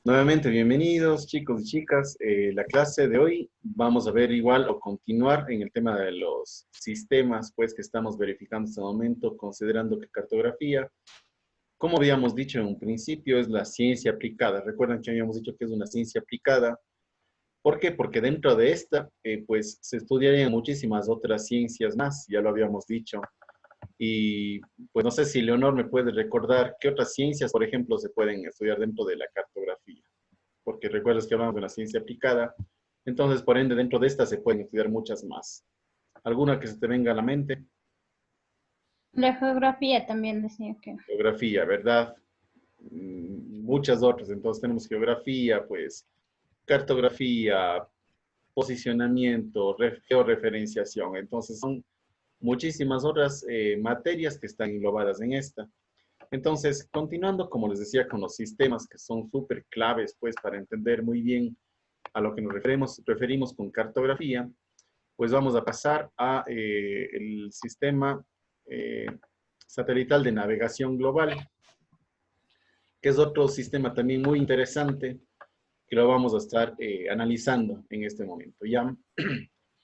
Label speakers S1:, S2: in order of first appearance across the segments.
S1: Nuevamente, bienvenidos chicos y chicas. La clase de hoy vamos a ver igual o continuar en el tema de los sistemas pues que estamos verificando en este momento, considerando que cartografía, como habíamos dicho en un principio, es la ciencia aplicada. Recuerdan que habíamos dicho que es una ciencia aplicada. ¿Por qué? Porque dentro de esta pues se estudiarían muchísimas otras ciencias más, ya lo habíamos dicho. Y pues no sé si Leonor me puede recordar qué otras ciencias, por ejemplo, se pueden estudiar dentro de la cartografía, porque recuerdas que hablamos de la ciencia aplicada, entonces por ende dentro de esta se pueden estudiar muchas más. ¿Alguna que se te venga a la mente?
S2: La geografía también decía que.
S1: Geografía, ¿verdad? Muchas otras, entonces tenemos geografía, pues cartografía, posicionamiento, georreferenciación, entonces son muchísimas otras materias que están englobadas en esta. Entonces, continuando, como les decía, con los sistemas que son súper claves, pues, para entender muy bien a lo que nos referimos con cartografía, pues vamos a pasar a el sistema eh, satelital de navegación global, que es otro sistema también muy interesante que lo vamos a estar analizando en este momento. Ya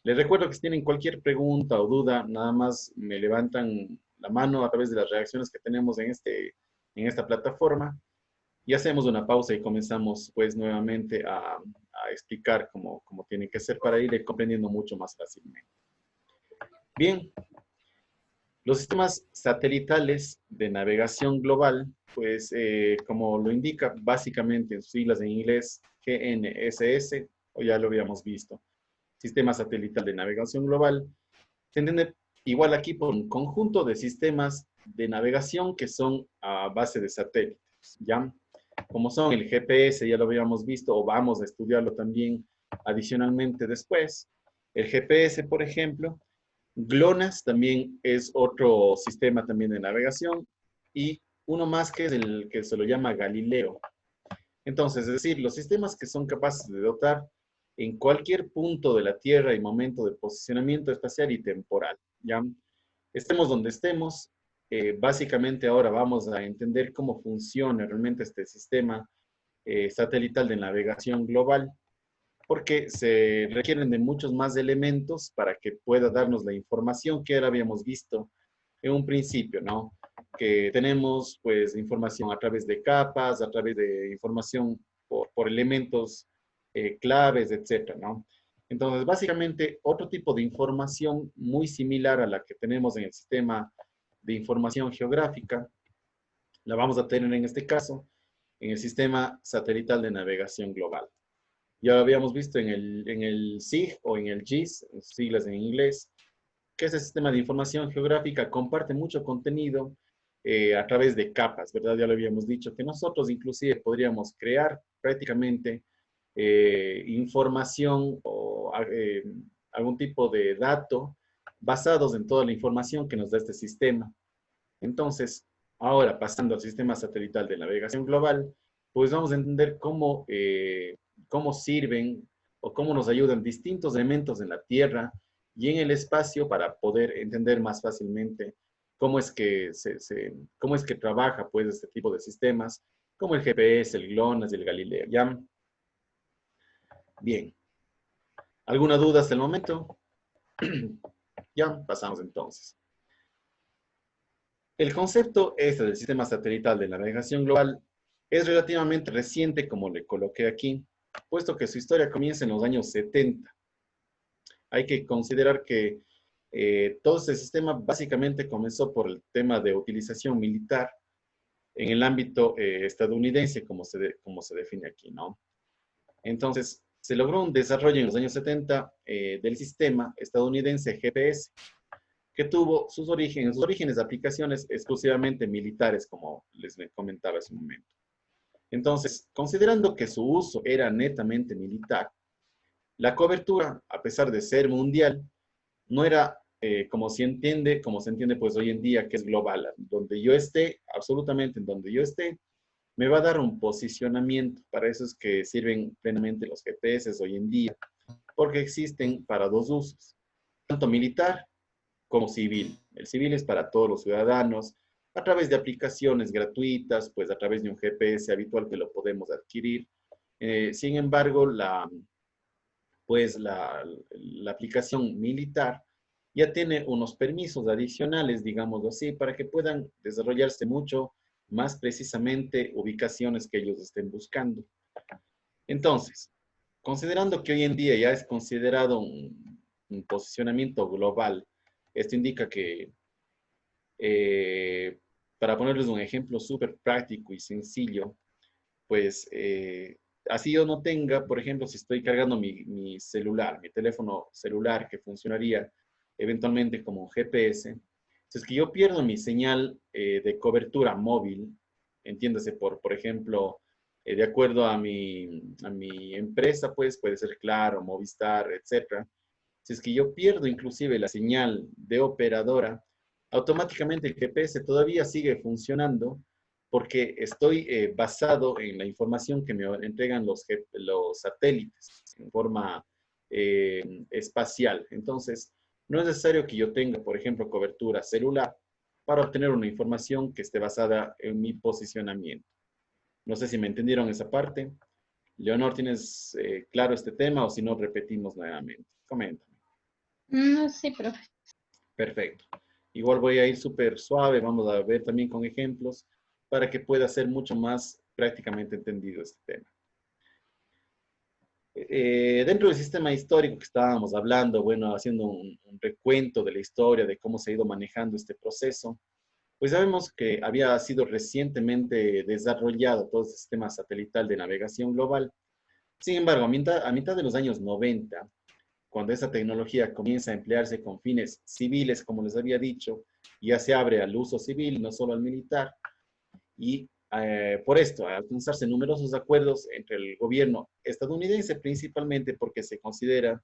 S1: les recuerdo que si tienen cualquier pregunta o duda, nada más me levantan la mano a través de las reacciones que tenemos en esta plataforma y hacemos una pausa y comenzamos pues nuevamente a explicar cómo tiene que ser para ir comprendiendo mucho más fácilmente. Bien, los sistemas satelitales de navegación global, pues como lo indica básicamente en sus siglas en inglés GNSS, o ya lo habíamos visto, Sistema Satelital de Navegación Global, se entiende igual aquí por un conjunto de sistemas de navegación que son a base de satélites, ¿ya? Como son el GPS, ya lo habíamos visto, o vamos a estudiarlo también adicionalmente después. El GPS, por ejemplo, GLONASS también es otro sistema también de navegación y uno más que es el que se lo llama Galileo. Entonces, es decir, los sistemas que son capaces de dotar en cualquier punto de la Tierra y momento de posicionamiento espacial y temporal, ¿ya? Estemos donde estemos, básicamente ahora vamos a entender cómo funciona realmente este sistema satelital de navegación global, porque se requieren de muchos más elementos para que pueda darnos la información que ahora habíamos visto en un principio, ¿no? Que tenemos pues información a través de capas, a través de información por elementos claves, etcétera, ¿no? Entonces, básicamente, otro tipo de información muy similar a la que tenemos en el sistema de información geográfica, la vamos a tener en este caso en el sistema satelital de navegación global. Ya lo habíamos visto en el SIG o en el GIS, siglas en inglés, que ese sistema de información geográfica comparte mucho contenido a través de capas, ¿verdad? Ya lo habíamos dicho, que nosotros inclusive podríamos crear prácticamente información o algún tipo de dato basados en toda la información que nos da este sistema. Entonces, ahora pasando al sistema satelital de navegación global, pues vamos a entender cómo sirven o cómo nos ayudan distintos elementos en la Tierra y en el espacio para poder entender más fácilmente cómo es que, cómo es que trabaja pues este tipo de sistemas, como el GPS, el GLONASS y el Galileo. ¿Ya? Bien. ¿Alguna duda hasta el momento? Ya, pasamos entonces. El concepto este del sistema satelital de navegación global es relativamente reciente, como le coloqué aquí, puesto que su historia comienza en los años 70. Hay que considerar que todo este sistema básicamente comenzó por el tema de utilización militar en el ámbito estadounidense, como se define aquí, ¿no? Entonces, se logró un desarrollo en los años 70 del sistema estadounidense GPS, que tuvo sus orígenes de aplicaciones exclusivamente militares, como les comentaba hace un momento. Entonces, considerando que su uso era netamente militar, la cobertura, a pesar de ser mundial, no era como se entiende pues hoy en día, que es global. Donde yo esté, absolutamente en donde yo esté, me va a dar un posicionamiento. Para eso es que sirven plenamente los GPS hoy en día, porque existen para dos usos, tanto militar como civil. El civil es para todos los ciudadanos, a través de aplicaciones gratuitas, pues a través de un GPS habitual que lo podemos adquirir, Sin embargo, pues la aplicación militar ya tiene unos permisos adicionales, digámoslo así, para que puedan desarrollarse mucho más precisamente ubicaciones que ellos estén buscando. Entonces, considerando que hoy en día ya es considerado un posicionamiento global, esto indica que, para ponerles un ejemplo súper práctico y sencillo, pues así yo no tenga, por ejemplo, si estoy cargando mi celular, mi teléfono celular que funcionaría eventualmente como un GPS, si es que yo pierdo mi señal de cobertura móvil, entiéndase por ejemplo, de acuerdo a mi empresa, pues puede ser Claro, Movistar, etcétera. Si es que yo pierdo inclusive la señal de operadora, automáticamente el GPS todavía sigue funcionando porque estoy basado en la información que me entregan los satélites en forma espacial. Entonces, no es necesario que yo tenga, por ejemplo, cobertura celular para obtener una información que esté basada en mi posicionamiento. No sé si me entendieron esa parte. Leonor, ¿tienes claro este tema o si no, repetimos nuevamente? Comenta.
S2: No, sí, profe.
S1: Perfecto. Igual voy a ir súper suave, vamos a ver también con ejemplos para que pueda ser mucho más prácticamente entendido este tema. Dentro del sistema histórico que estábamos hablando, bueno, haciendo un recuento de la historia, de cómo se ha ido manejando este proceso, pues sabemos que había sido recientemente desarrollado todo el sistema satelital de navegación global. Sin embargo, a mitad de los años 90, cuando esa tecnología comienza a emplearse con fines civiles, como les había dicho, ya se abre al uso civil, no solo al militar, y por esto, a alcanzarse numerosos acuerdos entre el gobierno estadounidense, principalmente porque se considera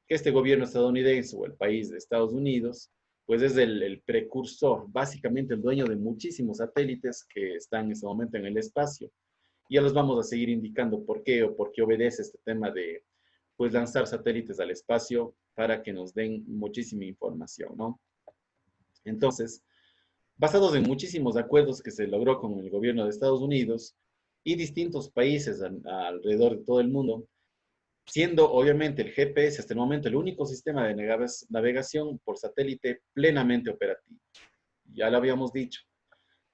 S1: que este gobierno estadounidense o el país de Estados Unidos, pues es el precursor, básicamente el dueño de muchísimos satélites que están en este momento en el espacio. Y ya los vamos a seguir indicando por qué o por qué obedece este tema de pues lanzar satélites al espacio para que nos den muchísima información, ¿no? Entonces, basados en muchísimos acuerdos que se logró con el gobierno de Estados Unidos y distintos países alrededor de todo el mundo, siendo obviamente el GPS hasta el momento el único sistema de navegación por satélite plenamente operativo. Ya lo habíamos dicho.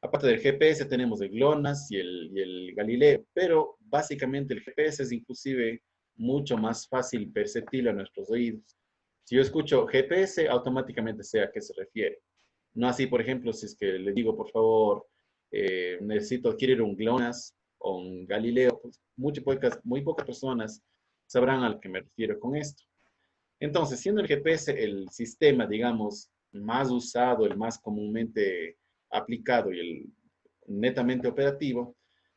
S1: Aparte del GPS tenemos el GLONASS y el Galileo, pero básicamente el GPS es inclusive mucho más fácil perceptible a nuestros oídos. Si yo escucho GPS, automáticamente sé a qué se refiere. No así, por ejemplo, si es que le digo, por favor, necesito adquirir un GLONASS o un Galileo, pues muy pocas personas sabrán a lo que me refiero con esto. Entonces, siendo el GPS el sistema, digamos, más usado, el más comúnmente aplicado y el netamente operativo,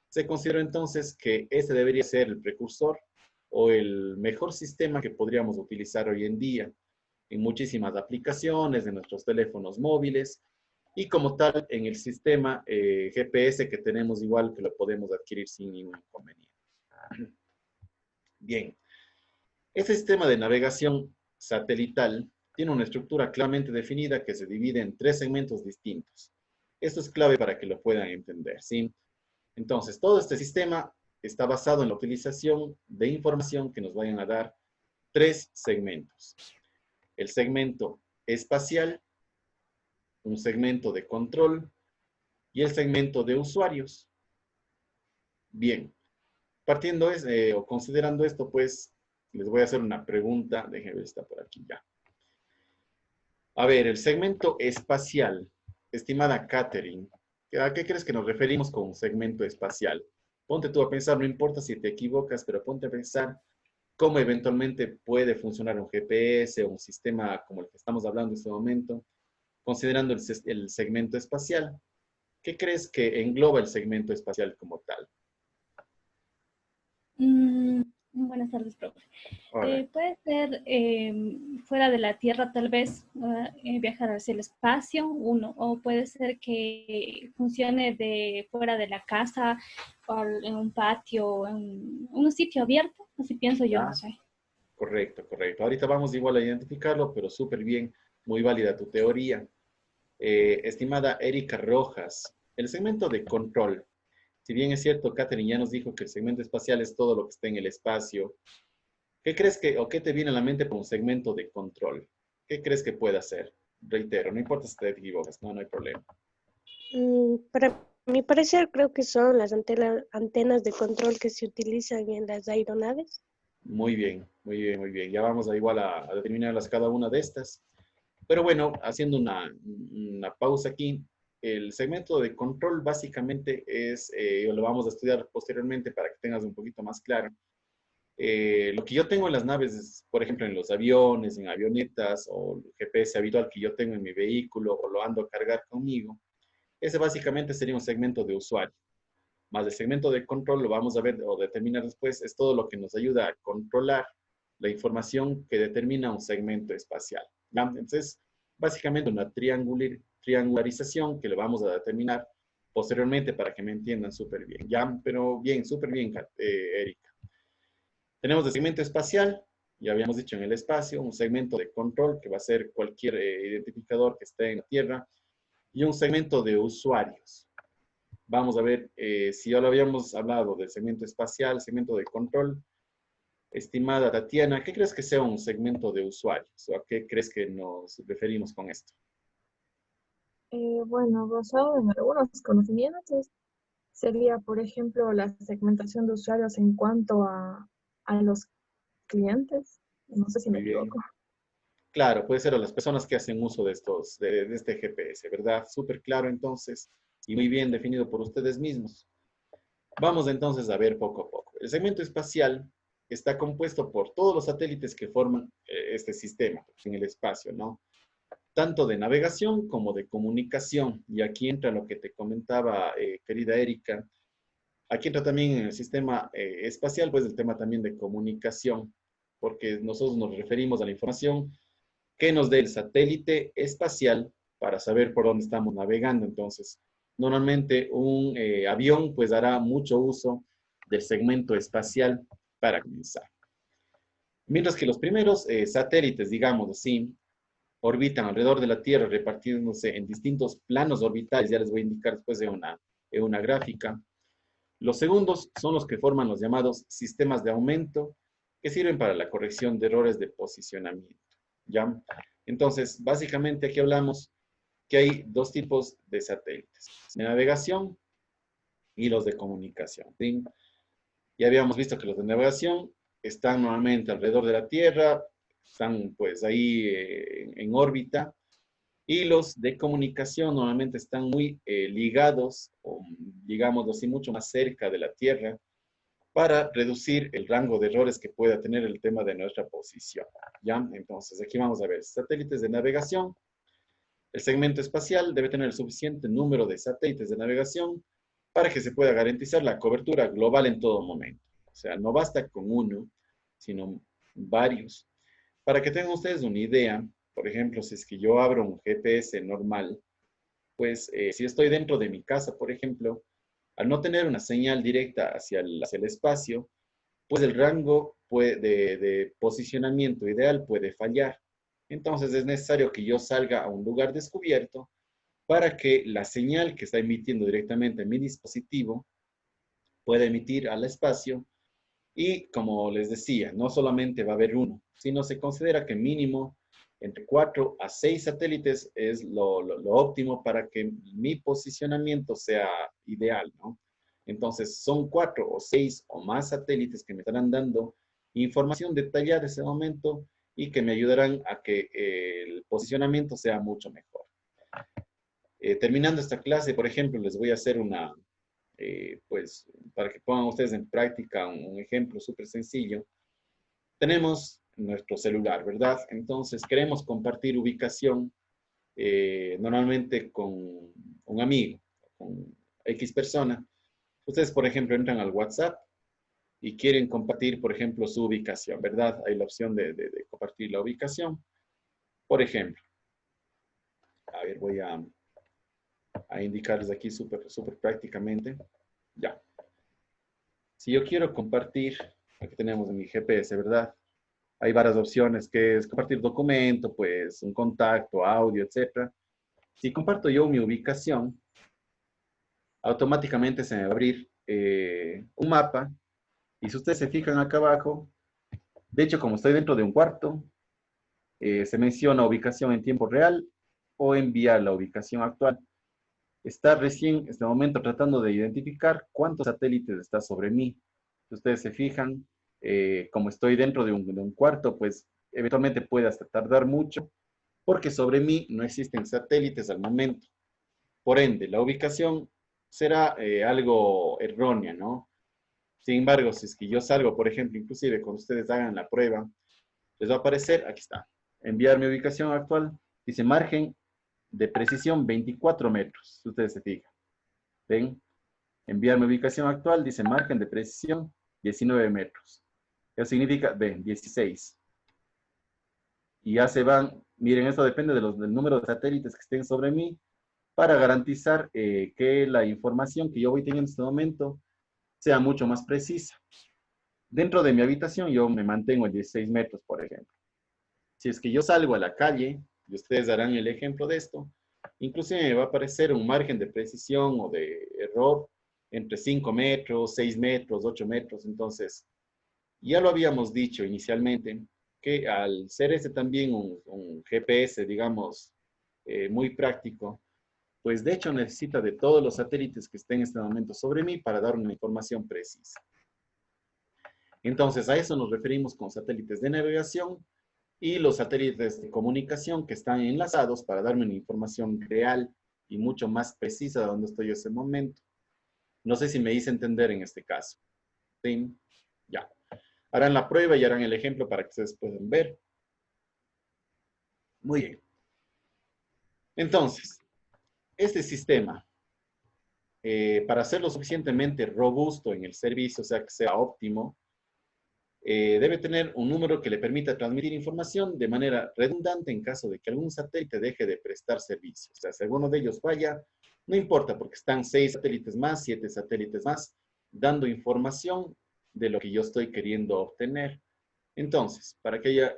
S1: se considera entonces que este debería ser el precursor o el mejor sistema que podríamos utilizar hoy en día en muchísimas aplicaciones, de nuestros teléfonos móviles y como tal en el sistema GPS que tenemos igual que lo podemos adquirir sin ningún inconveniente. Bien, este sistema de navegación satelital tiene una estructura claramente definida que se divide en tres segmentos distintos. Esto es clave para que lo puedan entender, ¿sí? Entonces, todo este sistema está basado en la utilización de información que nos vayan a dar tres segmentos. El segmento espacial, un segmento de control y el segmento de usuarios. Bien, o considerando esto, pues, les voy a hacer una pregunta. Déjenme ver, está por aquí ya. A ver, el segmento espacial, estimada Catherine, ¿a qué crees que nos referimos con un segmento espacial? Ponte tú a pensar, no importa si te equivocas, pero ponte a pensar cómo eventualmente puede funcionar un GPS o un sistema como el que estamos hablando en este momento, considerando el segmento espacial. ¿Qué crees que engloba el segmento espacial como tal?
S2: Buenas tardes, profe.
S1: Hola.
S2: Puede ser fuera de la Tierra, tal vez, viajar hacia el espacio, uno, o puede ser que funcione de fuera de la casa, o en un patio, en un sitio abierto, así pienso yo, no
S1: Ya,
S2: sé.
S1: correcto, correcto. Ahorita vamos igual a identificarlo, pero súper bien, muy válida tu teoría. Estimada Erika Rojas, el segmento de control Si bien es cierto, Catherine ya nos dijo que el segmento espacial es todo lo que está en el espacio, ¿qué crees que, o qué te viene a la mente por un segmento de control? ¿Qué crees que pueda ser? Reitero, no importa si te equivocas, no, no hay problema.
S3: Para mi parecer, creo que son las antenas de control que se utilizan en las aeronaves.
S1: Muy bien, muy bien, muy bien. Ya vamos a igual a determinarlas cada una de estas. Pero bueno, haciendo una pausa aquí, el segmento de control básicamente es, lo vamos a estudiar posteriormente para que tengas un poquito más claro. Lo que yo tengo en las naves, es, por ejemplo, en los aviones, en avionetas, o el GPS habitual que yo tengo en mi vehículo, o lo ando a cargar conmigo, ese básicamente sería un segmento de usuario. Más el segmento de control, lo vamos a ver o determinar después, es todo lo que nos ayuda a controlar la información que determina un segmento espacial. ¿Ya? Entonces, básicamente una triangularización que lo vamos a determinar posteriormente para que me entiendan súper bien. ¿Ya? Pero bien, súper bien, Erika. Tenemos el segmento espacial, ya habíamos dicho en el espacio, un segmento de control que va a ser cualquier identificador que esté en la Tierra, y un segmento de usuarios. Vamos a ver si ya lo habíamos hablado del segmento espacial, segmento de control. Estimada Tatiana, ¿qué crees que sea un segmento de usuarios? ¿O a qué crees que nos referimos con esto?
S4: Bueno, basado en algunos conocimientos, sería, por ejemplo, la segmentación de usuarios en cuanto a los clientes. No sé si me
S1: Muy bien.
S4: equivoco.
S1: Claro, puede ser a las personas que hacen uso de de este GPS, ¿verdad? Súper claro entonces y muy bien definido por ustedes mismos. Vamos entonces a ver poco a poco. El segmento espacial está compuesto por todos los satélites que forman este sistema en el espacio, ¿no? Tanto de navegación como de comunicación. Y aquí entra lo que te comentaba, querida Erika. Aquí entra también en el sistema espacial, pues el tema también de comunicación, porque nosotros nos referimos a la información que nos dé el satélite espacial para saber por dónde estamos navegando. Entonces, normalmente un avión pues hará mucho uso del segmento espacial para comenzar. Mientras que los primeros satélites, digamos así, orbitan alrededor de la Tierra repartiéndose en distintos planos orbitales, ya les voy a indicar después en una gráfica. Los segundos son los que forman los llamados sistemas de aumento, que sirven para la corrección de errores de posicionamiento. ¿Ya? Entonces, básicamente aquí hablamos que hay dos tipos de satélites, de navegación y los de comunicación. ¿Sí? Ya habíamos visto que los de navegación están normalmente alrededor de la Tierra, están pues ahí en órbita, y los de comunicación normalmente están muy ligados, o digamos así, mucho más cerca de la Tierra, para reducir el rango de errores que pueda tener el tema de nuestra posición. ¿Ya? Entonces, aquí vamos a ver satélites de navegación. El segmento espacial debe tener el suficiente número de satélites de navegación para que se pueda garantizar la cobertura global en todo momento. O sea, no basta con uno, sino varios. Para que tengan ustedes una idea, por ejemplo, si es que yo abro un GPS normal, pues si estoy dentro de mi casa, por ejemplo, al no tener una señal directa hacia el espacio, pues el rango de posicionamiento ideal puede fallar. Entonces es necesario que yo salga a un lugar descubierto para que la señal que está emitiendo directamente mi dispositivo pueda emitir al espacio. Y como les decía, no solamente va a haber uno, sino se considera que mínimo entre 4 a 6 satélites es lo óptimo para que mi posicionamiento sea ideal, ¿no? Entonces, son 4 o 6 o más satélites que me estarán dando información detallada en ese momento y que me ayudarán a que el posicionamiento sea mucho mejor. Terminando esta clase, por ejemplo, les voy a hacer pues, para que pongan ustedes en práctica un ejemplo súper sencillo. Tenemos nuestro celular, ¿verdad? Entonces, queremos compartir ubicación normalmente con un amigo, con X persona. Ustedes, por ejemplo, entran al WhatsApp y quieren compartir, por ejemplo, su ubicación, ¿verdad? Hay la opción de compartir la ubicación. Por ejemplo, a ver, voy a indicarles aquí súper prácticamente. Ya. Si yo quiero compartir, aquí tenemos en mi GPS, ¿verdad? Hay varias opciones que es compartir documento, pues un contacto, audio, etc. Si comparto yo mi ubicación, automáticamente se me va a abrir un mapa, y si ustedes se fijan acá abajo, de hecho, como estoy dentro de un cuarto, se menciona ubicación en tiempo real o enviar la ubicación actual. Está recién, en este momento, tratando de identificar cuántos satélites está sobre mí. Si ustedes se fijan, como estoy dentro de un cuarto, pues eventualmente puede hasta tardar mucho, porque sobre mí no existen satélites al momento. Por ende, la ubicación será algo errónea, ¿no? Sin embargo, si es que yo salgo, por ejemplo, inclusive cuando ustedes hagan la prueba, les va a aparecer, aquí está, enviar mi ubicación actual, dice margen de precisión 24 metros, si ustedes se fijan. ¿Ven? Enviar mi ubicación actual, dice margen de precisión 19 metros. Eso significa, ven, 16. Y ya se van, miren, esto depende del número de satélites que estén sobre mí, para garantizar que la información que yo voy teniendo en este momento sea mucho más precisa. Dentro de mi habitación yo me mantengo en 16 metros, por ejemplo. Si es que yo salgo a la calle, y ustedes darán el ejemplo de esto, inclusive me va a aparecer un margen de precisión o de error entre 5 metros, 6 metros, 8 metros. Entonces, ya lo habíamos dicho inicialmente, que al ser este también un GPS, digamos, muy práctico, pues de hecho necesita de todos los satélites que estén en este momento sobre mí para dar una información precisa. Entonces, a eso nos referimos con satélites de navegación y los satélites de comunicación que están enlazados para darme una información real y mucho más precisa de dónde estoy en ese momento. No sé si me hice entender en este caso. ¿Sí? Ya. Harán la prueba y harán el ejemplo para que ustedes puedan ver. Muy bien. Entonces, este sistema, para hacerlo suficientemente robusto en el servicio, o sea, que sea óptimo, debe tener un número que le permita transmitir información de manera redundante en caso de que algún satélite deje de prestar servicio. O sea, si alguno de ellos falla, no importa, porque están 6 satélites más, 7 satélites más, dando información de lo que yo estoy queriendo obtener. Entonces, para que haya,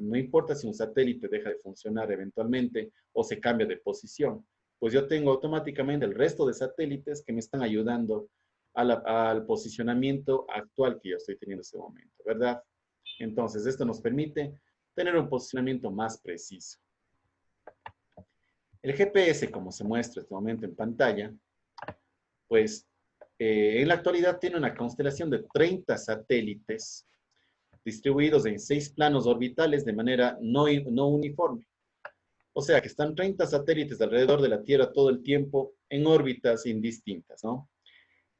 S1: no importa si un satélite deja de funcionar eventualmente o se cambia de posición, pues yo tengo automáticamente el resto de satélites que me están ayudando al posicionamiento actual que yo estoy teniendo en este momento, ¿verdad? Entonces, esto nos permite tener un posicionamiento más preciso. El GPS, como se muestra en este momento en pantalla, pues en la actualidad tiene una constelación de 30 satélites distribuidos en 6 planos orbitales de manera no uniforme. O sea que están 30 satélites alrededor de la Tierra todo el tiempo en órbitas indistintas, ¿no?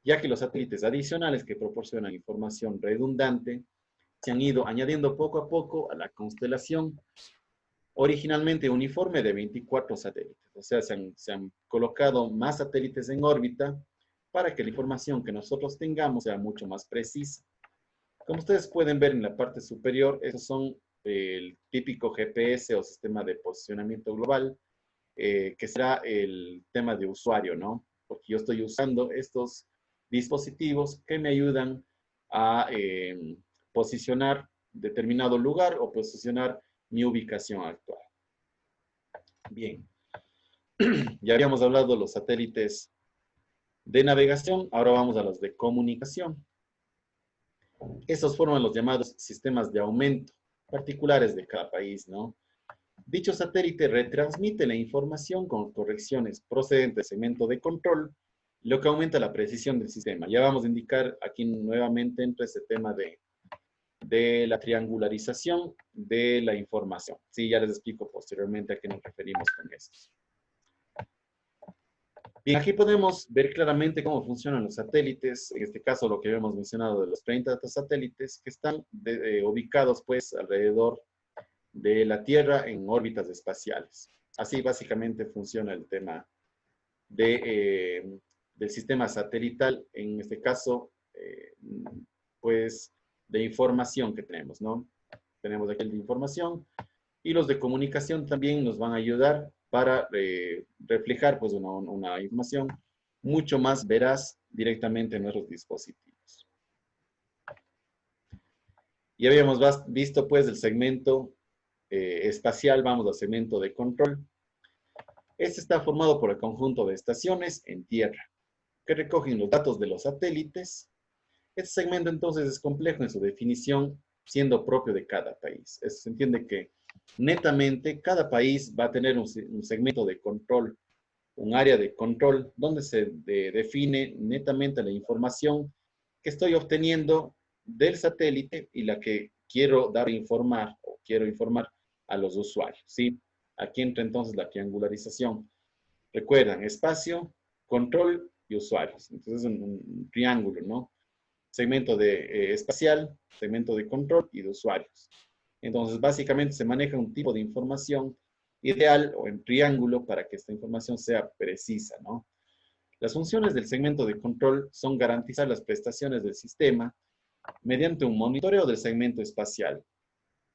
S1: Ya que los satélites adicionales que proporcionan información redundante se han ido añadiendo poco a poco a la constelación originalmente uniforme de 24 satélites. O sea, se han colocado más satélites en órbita para que la información que nosotros tengamos sea mucho más precisa. Como ustedes pueden ver en la parte superior, esos son el típico GPS o sistema de posicionamiento global, que será el tema de usuario, ¿no? Porque yo estoy usando estos dispositivos que me ayudan a posicionar determinado lugar o posicionar mi ubicación actual. Bien. Ya habíamos hablado de los satélites de navegación, ahora vamos a los de comunicación. Estos forman los llamados sistemas de aumento, particulares de cada país, ¿no? Dicho satélite retransmite la información con correcciones procedentes del segmento de control, lo que aumenta la precisión del sistema. Ya vamos a indicar aquí nuevamente entre este tema de la triangularización de la información. Sí, ya les explico posteriormente a qué nos referimos con esto. Bien, aquí podemos ver claramente cómo funcionan los satélites, en este caso lo que habíamos mencionado de los 30 satélites que están ubicados pues alrededor de la Tierra en órbitas espaciales. Así básicamente funciona el tema del sistema satelital, en este caso, pues de información que tenemos, ¿no? Tenemos aquí el de información y los de comunicación también nos van a ayudar para reflejar pues una información mucho más veraz directamente en nuestros dispositivos. Ya habíamos visto pues el segmento espacial, vamos al segmento de control. Este está formado por el conjunto de estaciones en tierra. que recogen los datos de los satélites. Este segmento entonces es complejo en su definición, siendo propio de cada país. Se entiende que netamente cada país va a tener un segmento de control, un área de control, donde se define netamente la información que estoy obteniendo del satélite y la que quiero dar a informar o quiero informar a los usuarios, ¿sí? Aquí entra entonces la triangularización. Recuerdan, espacio, control y usuarios. Entonces es un triángulo, ¿no? Segmento de espacial, segmento de control y de usuarios. Entonces, básicamente se maneja un tipo de información ideal o en triángulo para que esta información sea precisa, ¿no? Las funciones del segmento de control son garantizar las prestaciones del sistema mediante un monitoreo del segmento espacial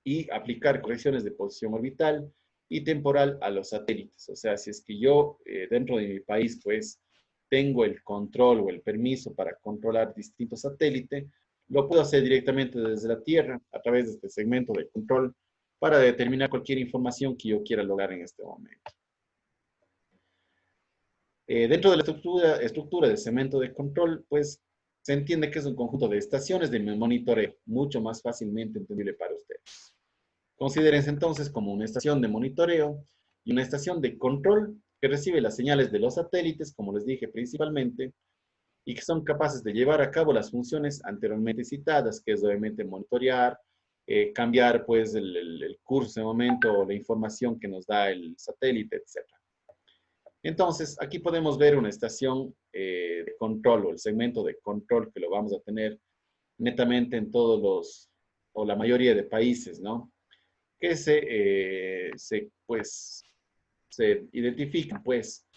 S1: y aplicar correcciones de posición orbital y temporal a los satélites. O sea, si es que yo dentro de mi país, pues, tengo el control o el permiso para controlar distintos satélites, lo puedo hacer directamente desde la Tierra a través de este segmento de control para determinar cualquier información que yo quiera lograr en este momento. Dentro de la estructura del segmento de control, pues se entiende que es un conjunto de estaciones de monitoreo, mucho más fácilmente entendible para ustedes. Considérense entonces como una estación de monitoreo y una estación de control que recibe las señales de los satélites, como les dije principalmente, y que son capaces de llevar a cabo las funciones anteriormente citadas, que es obviamente monitorear, cambiar pues el curso de momento o la información que nos da el satélite, etc. Entonces, aquí podemos ver una estación de control o el segmento de control que lo vamos a tener netamente en todos los, o la mayoría de países, ¿no? Que se identifican, pues,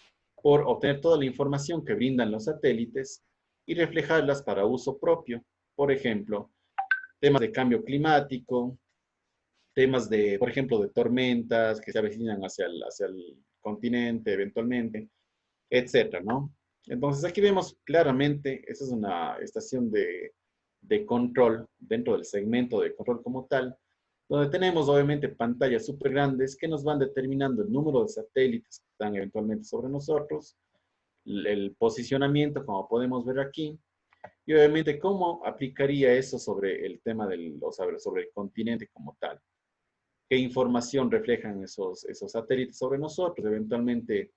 S1: por obtener toda la información que brindan los satélites y reflejarlas para uso propio. Por ejemplo, temas de cambio climático, temas de, por ejemplo, de tormentas que se avecinan hacia el continente eventualmente, etcétera, ¿no? Entonces aquí vemos claramente, esta es una estación de control dentro del segmento de control como tal, donde tenemos obviamente pantallas súper grandes que nos van determinando el número de satélites que están eventualmente sobre nosotros, el posicionamiento, como podemos ver aquí, y obviamente cómo aplicaría eso sobre el tema sobre el continente como tal. ¿Qué información reflejan esos satélites sobre nosotros? Eventualmente,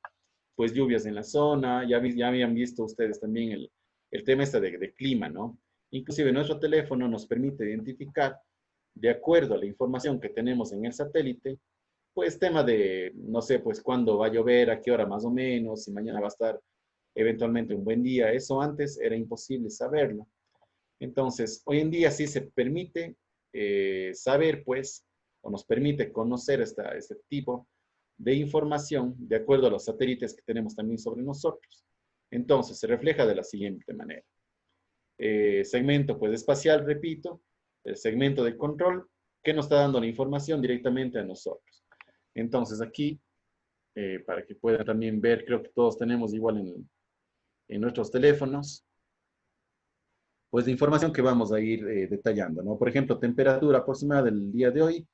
S1: pues lluvias en la zona, ya habían visto ustedes también el tema este de clima, ¿no? Inclusive nuestro teléfono nos permite identificar, de acuerdo a la información que tenemos en el satélite, pues tema de, no sé, pues cuándo va a llover, a qué hora más o menos, si mañana va a estar eventualmente un buen día. Eso antes era imposible saberlo. Entonces, hoy en día sí se permite saber, pues, o nos permite conocer este tipo de información de acuerdo a los satélites que tenemos también sobre nosotros. Entonces, se refleja de la siguiente manera. Segmento, pues, espacial, repito, el segmento de control que nos está dando la información directamente a nosotros. Entonces, aquí, para que puedan también ver, creo que todos tenemos igual en nuestros teléfonos, pues la información que vamos a ir detallando, ¿no? Por ejemplo, temperatura aproximada del día de hoy,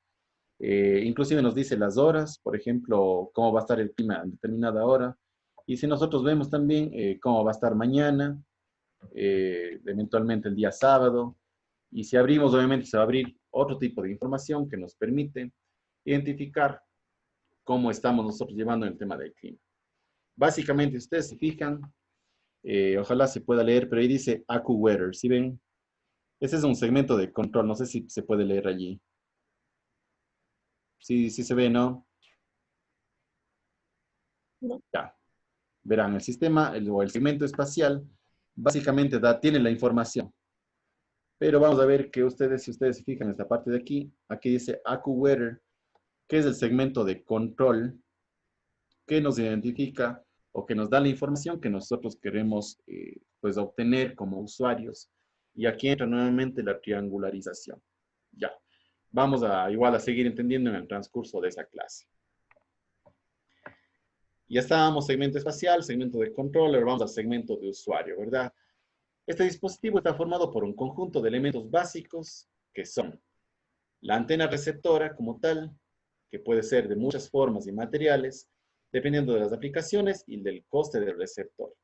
S1: inclusive nos dice las horas, por ejemplo, cómo va a estar el clima en determinada hora, y si nosotros vemos también cómo va a estar mañana, eventualmente el día sábado, y si abrimos, obviamente se va a abrir otro tipo de información que nos permite identificar cómo estamos nosotros llevando el tema del clima. Básicamente, ustedes se fijan, ojalá se pueda leer, pero ahí dice AccuWeather, ¿sí ven? Ese es un segmento de control, no sé si se puede leer allí. Sí, sí se ve, ¿no?
S4: No.
S1: Ya. Verán, el sistema o el segmento espacial básicamente tiene la información. Pero vamos a ver que ustedes, si ustedes se fijan en esta parte de aquí dice AccuWeather, que es el segmento de control que nos identifica o que nos da la información que nosotros queremos pues obtener como usuarios. Y aquí entra nuevamente la triangularización. Ya. Vamos a igual a seguir entendiendo en el transcurso de esa clase. Ya estábamos segmento espacial, segmento de controller, vamos al segmento de usuario, ¿verdad? Este dispositivo está formado por un conjunto de elementos básicos que son la antena receptora como tal, que puede ser de muchas formas y materiales, dependiendo de las aplicaciones y del coste del receptor.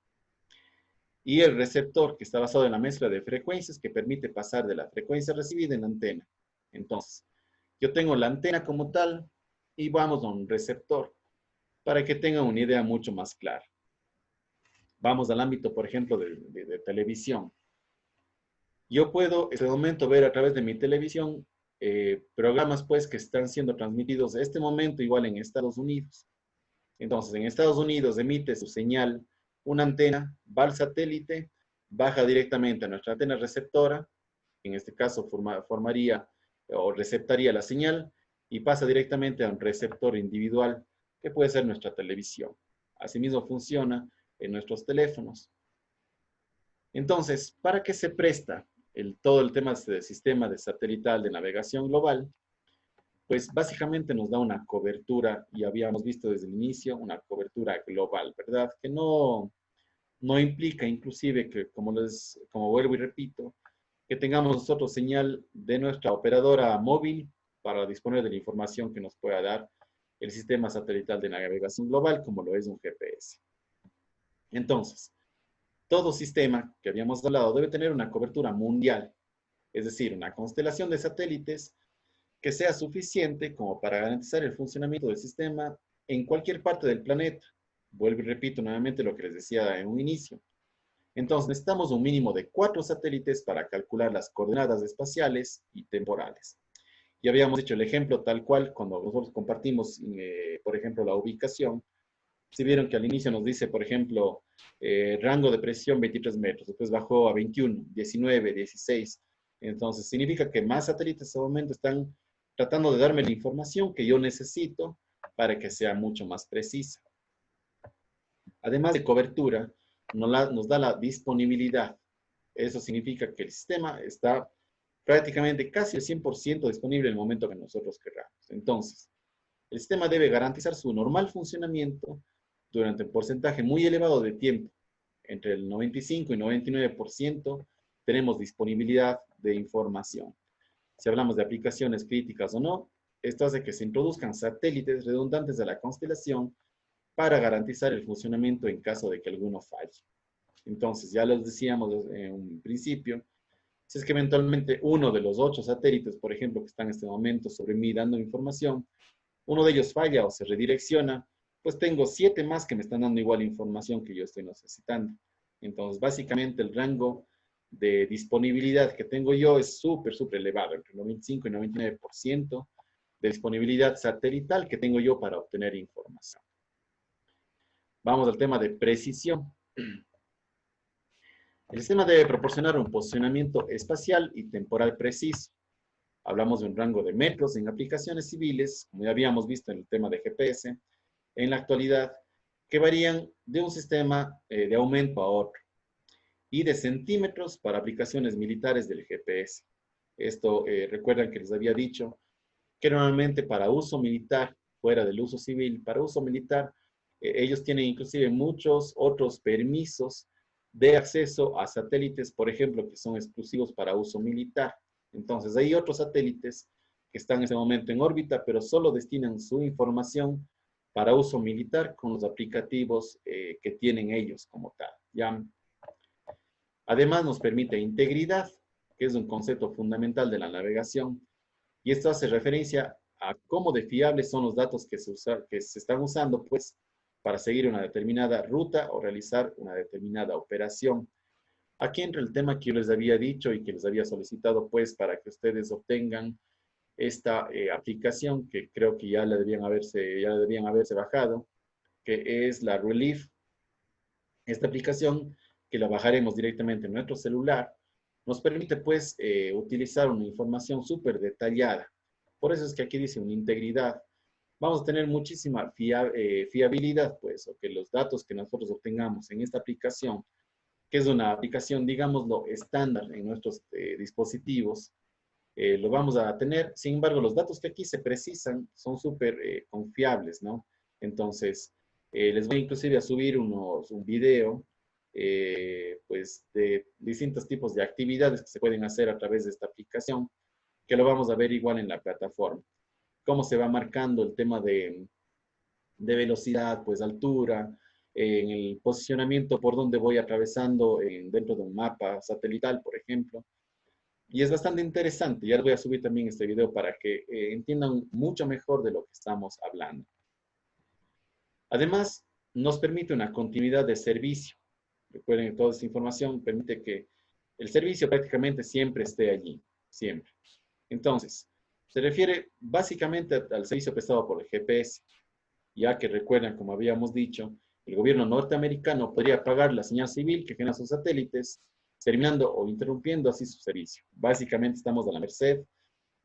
S1: y el receptor, que está basado en la mezcla de frecuencias que permite pasar de la frecuencia recibida en la antena. Entonces, yo tengo la antena como tal y vamos a un receptor para que tengan una idea mucho más clara. Vamos al ámbito, por ejemplo, de televisión. Yo puedo en este momento ver a través de mi televisión programas pues que están siendo transmitidos en este momento igual en Estados Unidos. Entonces, en Estados Unidos emite su señal una antena, va al satélite, baja directamente a nuestra antena receptora, en este caso formaría o receptaría la señal y pasa directamente a un receptor individual que puede ser nuestra televisión. Asimismo funciona en nuestros teléfonos. Entonces, ¿para qué se presta todo el tema del sistema de satelital de navegación global? Pues básicamente nos da una cobertura, y habíamos visto desde el inicio, una cobertura global, ¿verdad? Que no implica inclusive que, como vuelvo y repito, que tengamos nosotros señal de nuestra operadora móvil para disponer de la información que nos pueda dar el sistema satelital de navegación global, como lo es un GPS. Entonces, todo sistema que habíamos hablado debe tener una cobertura mundial, es decir, una constelación de satélites que sea suficiente como para garantizar el funcionamiento del sistema en cualquier parte del planeta. Vuelvo y repito nuevamente lo que les decía en un inicio. Entonces necesitamos un mínimo de 4 satélites para calcular las coordenadas espaciales y temporales. Ya habíamos hecho el ejemplo tal cual cuando nosotros compartimos, por ejemplo, la ubicación. Si vieron que al inicio nos dice, por ejemplo, rango de presión 23 metros, después bajó a 21, 19, 16. Entonces significa que más satélites en este momento están tratando de darme la información que yo necesito para que sea mucho más precisa. Además de cobertura, nos da la disponibilidad. Eso significa que el sistema está prácticamente casi al 100% disponible en el momento que nosotros queramos. Entonces, el sistema debe garantizar su normal funcionamiento durante un porcentaje muy elevado de tiempo. Entre el 95 y 99% tenemos disponibilidad de información. Si hablamos de aplicaciones críticas o no, esto hace que se introduzcan satélites redundantes de la constelación para garantizar el funcionamiento en caso de que alguno falle. Entonces, ya les decíamos en un principio, si es que eventualmente uno de los 8 satélites, por ejemplo, que están en este momento sobre mí dando información, uno de ellos falla o se redirecciona, pues tengo 7 más que me están dando igual información que yo estoy necesitando. Entonces, básicamente el rango de disponibilidad que tengo yo es súper elevado, entre el 95 y 99% de disponibilidad satelital que tengo yo para obtener información. Vamos al tema de precisión. El sistema debe proporcionar un posicionamiento espacial y temporal preciso. Hablamos de un rango de metros en aplicaciones civiles, como ya habíamos visto en el tema de GPS, en la actualidad, que varían de un sistema de aumento a otro, y de centímetros para aplicaciones militares del GPS. Esto, recuerdan que les había dicho que normalmente para uso militar, fuera del uso civil, para uso militar, ellos tienen inclusive muchos otros permisos de acceso a satélites, por ejemplo, que son exclusivos para uso militar. Entonces, hay otros satélites que están en este momento en órbita, pero solo destinan su información para uso militar con los aplicativos que tienen ellos como tal. ¿Ya? Además, nos permite integridad, que es un concepto fundamental de la navegación, y esto hace referencia a cómo de fiables son los datos que se están usando, pues, para seguir una determinada ruta o realizar una determinada operación. Aquí entra el tema que yo les había dicho y que les había solicitado, pues, para que ustedes obtengan esta aplicación, que creo que ya deberían haberse bajado, que es la Relief. Esta aplicación, que la bajaremos directamente en nuestro celular, nos permite, pues, utilizar una información súper detallada. Por eso es que aquí dice una integridad. Vamos a tener muchísima fiabilidad, pues, o que los datos que nosotros obtengamos en esta aplicación, que es una aplicación, digámoslo, estándar en nuestros dispositivos, lo vamos a tener. Sin embargo, los datos que aquí se precisan son súper confiables, ¿no? Entonces, les voy inclusive a subir un video, pues, de distintos tipos de actividades que se pueden hacer a través de esta aplicación, que lo vamos a ver igual en la plataforma. Cómo se va marcando el tema de velocidad, pues altura, en el posicionamiento por donde voy atravesando dentro de un mapa satelital, por ejemplo. Y es bastante interesante. Ya les voy a subir también este video para que entiendan mucho mejor de lo que estamos hablando. Además, nos permite una continuidad de servicio. Recuerden que toda esta información permite que el servicio prácticamente siempre esté allí, siempre. Entonces, se refiere básicamente al servicio prestado por el GPS, ya que recuerdan, como habíamos dicho, el gobierno norteamericano podría pagar la señal civil que generan sus satélites, terminando o interrumpiendo así su servicio. Básicamente estamos a la merced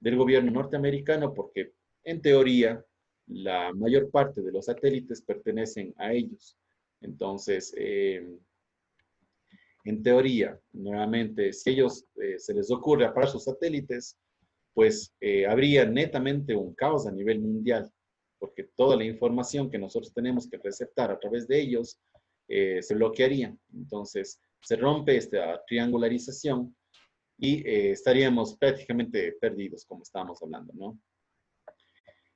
S1: del gobierno norteamericano porque, en teoría, la mayor parte de los satélites pertenecen a ellos. Entonces, en teoría, nuevamente, si ellos se les ocurre apagar sus satélites, pues habría netamente un caos a nivel mundial, porque toda la información que nosotros tenemos que receptar a través de ellos se bloquearía. Entonces, se rompe esta triangularización y estaríamos prácticamente perdidos, como estábamos hablando, ¿no?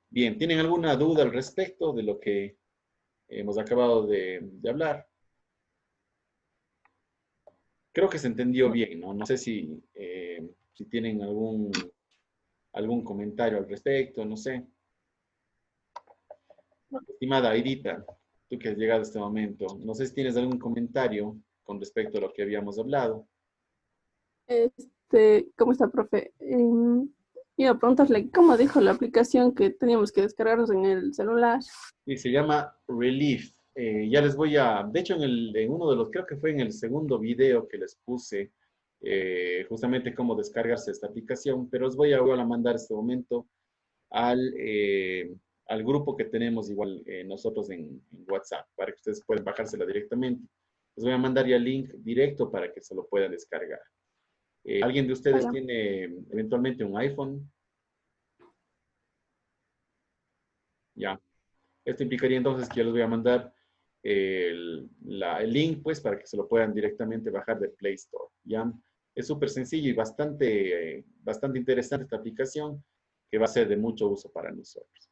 S1: Bien, ¿tienen alguna duda al respecto de lo que hemos acabado de hablar? Creo que se entendió bien, ¿no? No sé si tienen algún comentario al respecto, no sé. Estimada Aidita, tú que has llegado a este momento, no sé si tienes algún comentario con respecto a lo que habíamos hablado.
S5: ¿Cómo está, profe? Iba a preguntarle, ¿cómo dijo la aplicación que teníamos que descargarnos en el celular?
S1: Y se llama Relief. Ya les voy a, de hecho en uno de los, creo que fue en el segundo video que les puse, justamente cómo descargarse esta aplicación, pero os voy a mandar este momento al grupo que tenemos igual nosotros en WhatsApp, para que ustedes puedan bajársela directamente. Les voy a mandar ya el link directo para que se lo puedan descargar. ¿Alguien de ustedes tiene eventualmente un iPhone? Ya. Esto implicaría entonces que yo les voy a mandar el link, pues, para que se lo puedan directamente bajar del Play Store. ¿Ya? Es súper sencillo y bastante interesante esta aplicación que va a ser de mucho uso para nosotros.